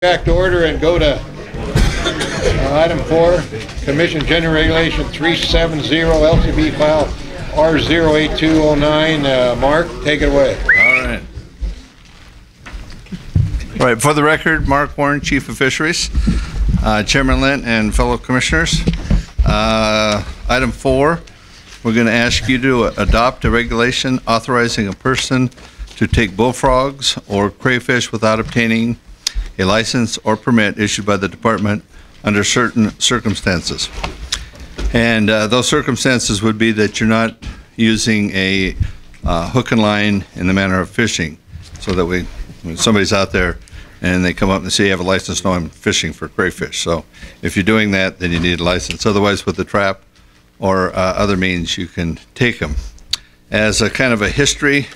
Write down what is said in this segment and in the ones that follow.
Back to order and go to item 4, Commission General Regulation 370, LCB file R08209. Mark, take it away. All right, for the record, Mark Warren, Chief of Fisheries, Chairman Lent, and fellow commissioners. Item 4, we're going to ask you to adopt a regulation authorizing a person to take bullfrogs or crayfish without obtaining a license or permit issued by the department under certain circumstances. And those circumstances would be that you're not using a hook and line in the manner of fishing, so that when somebody's out there and they come up and say you have a license, no, I'm fishing for crayfish. So if you're doing that, then you need a license. Otherwise, with the trap or other means, you can take them. As a kind of a history,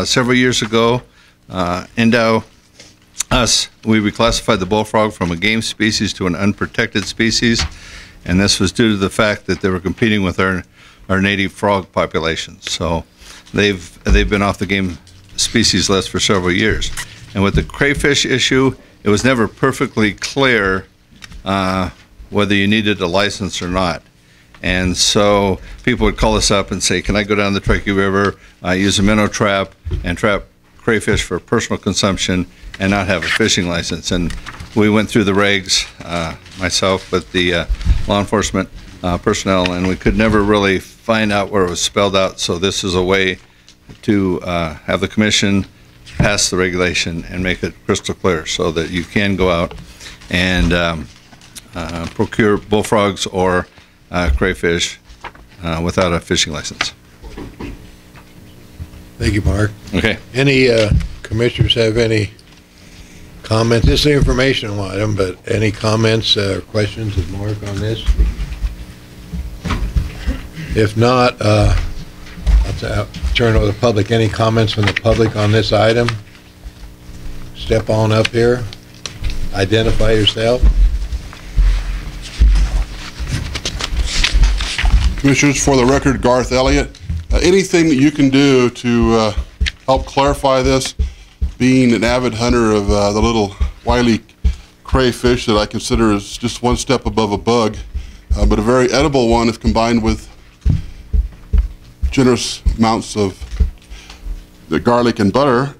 several years ago, we reclassified the bullfrog from a game species to an unprotected species, and this was due to the fact that they were competing with our native frog populations. So they've been off the game species list for several years. And with the crayfish issue, it was never perfectly clear whether you needed a license or not. And so people would call us up and say, can I go down the Truckee River, use a minnow trap, and trap crayfish for personal consumption and not have a fishing license? And we went through the regs, myself, with the law enforcement personnel, and we could never really find out where it was spelled out. So this is a way to have the commission pass the regulation and make it crystal clear so that you can go out and procure bullfrogs or crayfish without a fishing license. Thank you, Mark. Okay. Any commissioners have any comments? This is an informational item, but any comments or questions of Mark on this? If not, I'll turn over to the public. Any comments from the public on this item? Step on up here. Identify yourself. Commissioners, for the record, Garth Elliott. Anything that you can do to help clarify this, being an avid hunter of the little wily crayfish that I consider is just one step above a bug, but a very edible one if combined with generous amounts of the garlic and butter.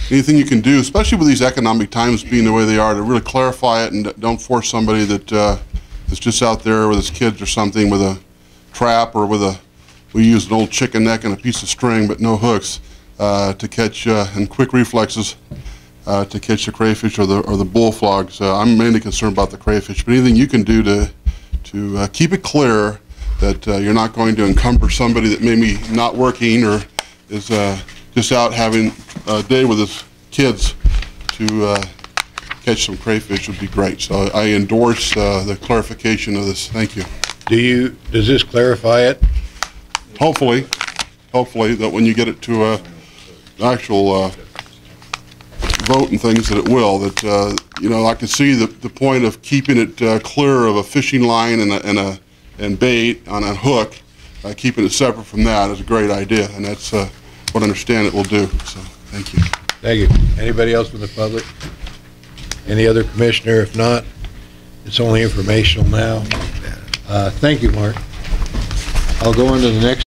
Anything you can do, especially with these economic times being the way they are, to really clarify it and don't force somebody that is just out there with his kids or something with a trap or with we use an old chicken neck and a piece of string but no hooks to catch and quick reflexes to catch the crayfish or the bullfrogs. I'm mainly concerned about the crayfish, but anything you can do to keep it clear that you're not going to encumber somebody that may be not working or is just out having a day with his kids to catch some crayfish would be great. So I endorse the clarification of this. Thank you. Does this clarify it? Hopefully that when you get it to an actual vote and things, that it will. That I can see the point of keeping it clear of a fishing line and bait on a hook. Keeping it separate from that is a great idea, and that's what I understand it will do. So thank you. Thank you. Anybody else from the public? Any other commissioner? If not, it's only informational now. Thank you, Mark. I'll go into the next.